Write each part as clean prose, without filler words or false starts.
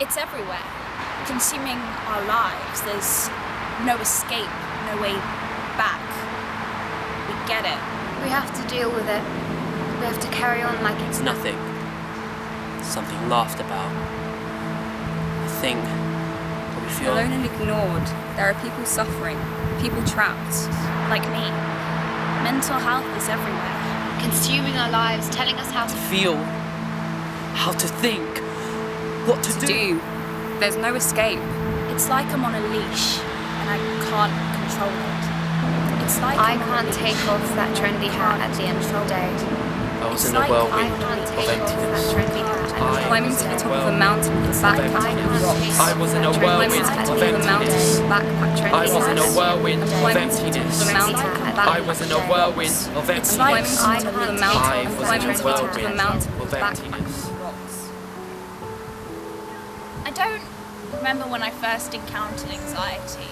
It's everywhere, consuming our lives. There's no escape, no way back. We get it. We have to deal with it. We have to carry on like it's nothing. Something laughed about. A thing that we feel alone and ignored. There are people suffering, people trapped. Like me. Mental health is everywhere. consuming our lives, telling us how to feel, how to think, what to do. There's no escape. It's like I'm on a leash and I can't control it. It's like I can't take off that trendy hat at the end of the day. I was in a whirlwind of emptiness. Climbing to the top of a mountain with a backpack of rocks. I was in a whirlwind of emptiness. I was in a whirlwind of emptiness. I was in a whirlwind of emptiness. Climbing to the top of the mountain. Climbing to the top of the whirlwind mountain with of a backpack emptiness. of rocks. I don't remember when I first encountered anxiety.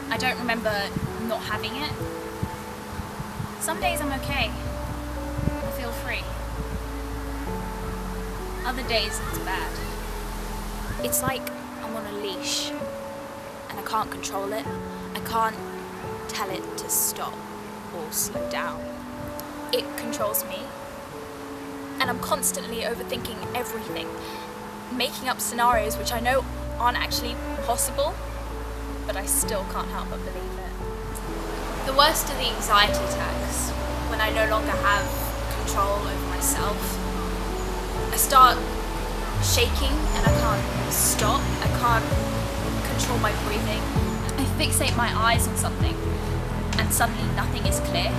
I don't remember not having it. Some days I'm okay. I feel free. Other days it's bad. It's like I'm on a leash and I can't control it. I can't tell it to stop or slow down. It controls me. And I'm constantly overthinking everything, making up scenarios which I know aren't actually possible, but I still can't help but believe it. The worst are the anxiety attacks, when I no longer have control over myself. I start shaking and I can't stop, I can't control my breathing. I fixate my eyes on something and suddenly nothing is clear.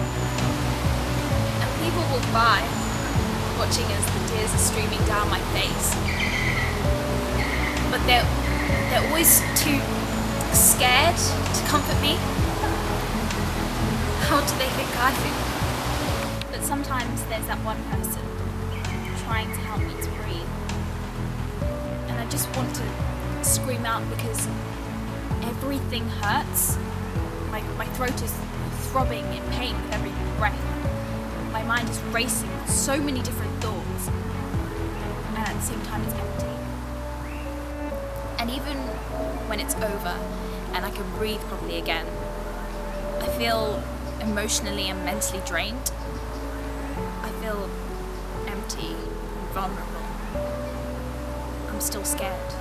And people walk by, watching as the tears are streaming down my face. But they're always too scared to comfort me. How do they think I feel? But sometimes there's that one person trying to help me to breathe. And I just want to scream out because everything hurts. My throat is throbbing in pain with every breath. My mind is racing with so many different thoughts. And at the same time it's empty. And even when it's over and I can breathe properly again, I feel emotionally and mentally drained. I feel empty and vulnerable. I'm still scared.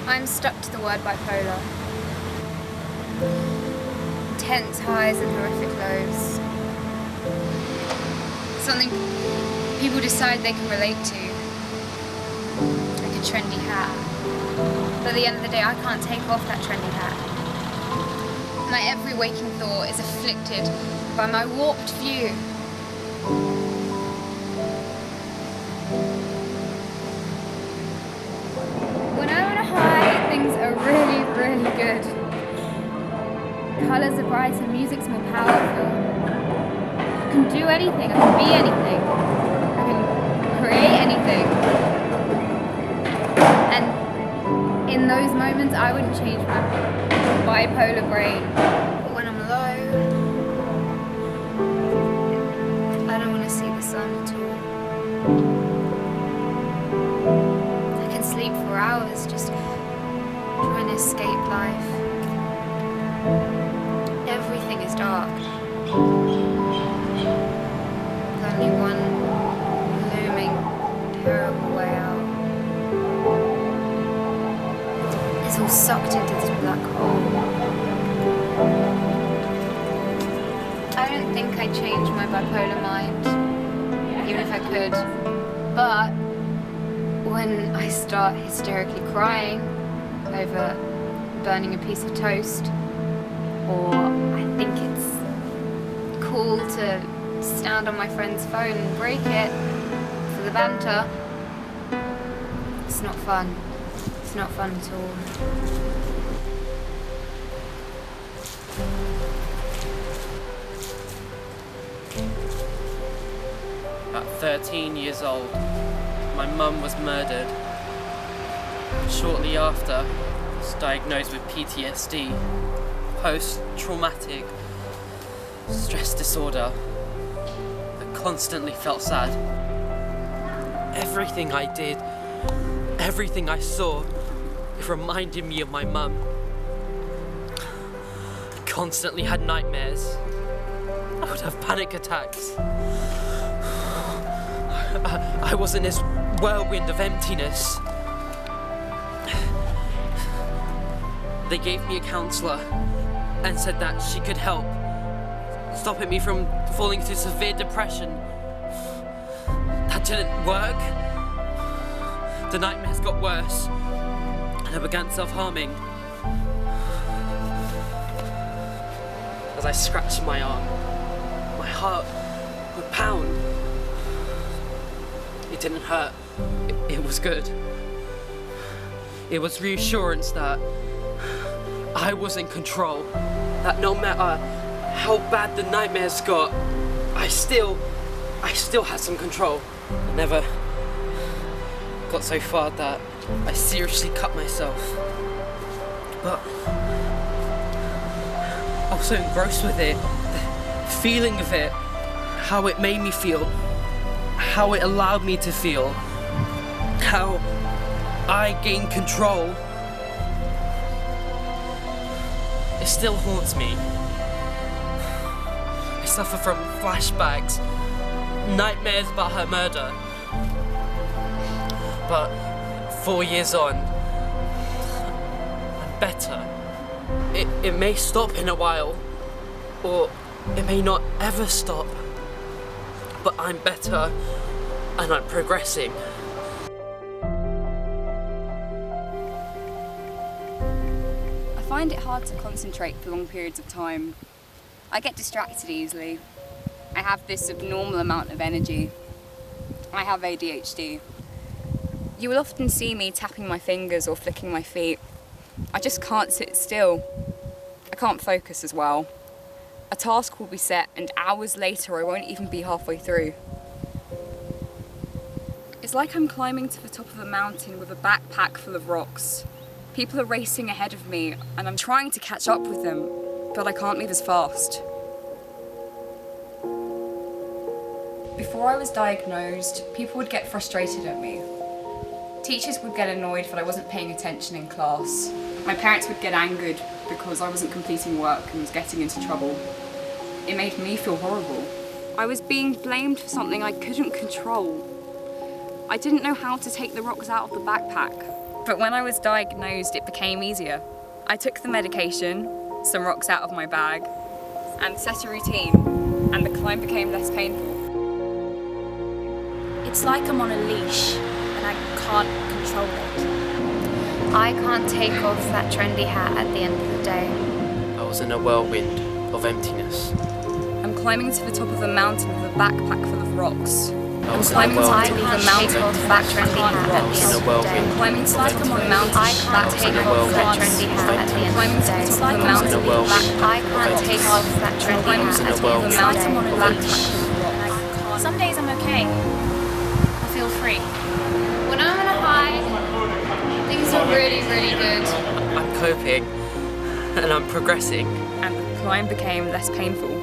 I'm stuck to the word bipolar. Intense highs and horrific lows. Something people decide they can relate to. Like a trendy hat. But at the end of the day, I can't take off that trendy hat. My every waking thought is afflicted by my warped view. When I'm on a high, things are really, really good. Colours are brighter, music's more powerful. I can do anything, I can be anything. I can create anything. And in those moments, I wouldn't change my bipolar brain. But when I'm low, I don't want to see the sun at all. I can sleep for hours just trying to escape life. Everything is dark. There's only one looming, terrible way out. It's all sucked into this black hole. I don't think I'd change my bipolar mind, even if I could. But when I start hysterically crying over burning a piece of toast, or I think it's cool to stand on my friend's phone and break it for the banter, it's not fun. It's not fun at all. At 13 years old, my mum was murdered. Shortly after, I was diagnosed with PTSD, post-traumatic stress disorder. constantly felt sad. Everything I did, everything I saw, it reminded me of my mum. I constantly had nightmares. I would have panic attacks. I was in this whirlwind of emptiness. They gave me a counsellor and said that she could help, stopping me from falling into severe depression. That didn't work. The nightmares got worse, and I began self-harming. As I scratched my arm, my heart would pound. It didn't hurt. It was good. It was reassurance that I was in control, that no matter how bad the nightmares got, I still had some control. I never got so far that I seriously cut myself. But I was so engrossed with it, the feeling of it, how it made me feel, how it allowed me to feel, how I gained control. It still haunts me. I suffer from flashbacks, nightmares about her murder. But 4 years on, I'm better. It may stop in a while, or it may not ever stop. But I'm better, and I'm progressing. I find it hard to concentrate for long periods of time. I get distracted easily. I have this abnormal amount of energy. I have ADHD. You will often see me tapping my fingers or flicking my feet. I just can't sit still. I can't focus as well. A task will be set and hours later I won't even be halfway through. It's like I'm climbing to the top of a mountain with a backpack full of rocks. People are racing ahead of me and I'm trying to catch up with them, but I can't move as fast. Before I was diagnosed, people would get frustrated at me. Teachers would get annoyed that I wasn't paying attention in class. My parents would get angered because I wasn't completing work and was getting into trouble. It made me feel horrible. I was being blamed for something I couldn't control. I didn't know how to take the rocks out of the backpack. But when I was diagnosed, it became easier. I took the medication, some rocks out of my bag, and set a routine, and the climb became less painful. It's like I'm on a leash and I can't control it. I can't take off that trendy hat at the end of the day. I was in a whirlwind of emptiness. I'm climbing to the top of a mountain with a backpack full of rocks. I was climbing in a to the whirlwind. top of a mountain with a backpack full of rocks. In a whirlwind. I'm climbing to the top of a mountain I with a can't take backpack off full of that rocks. trendy hat at the end of Climbing the to the day. top of a mountain with a backpack. I can't take off that trendy Climbing to hat the at top of a the end mountain of with a the day. backpack full of rocks. Some days I'm okay. I feel free. When I'm on a high, things are really, really good. I'm coping, and I'm progressing. And the climb became less painful.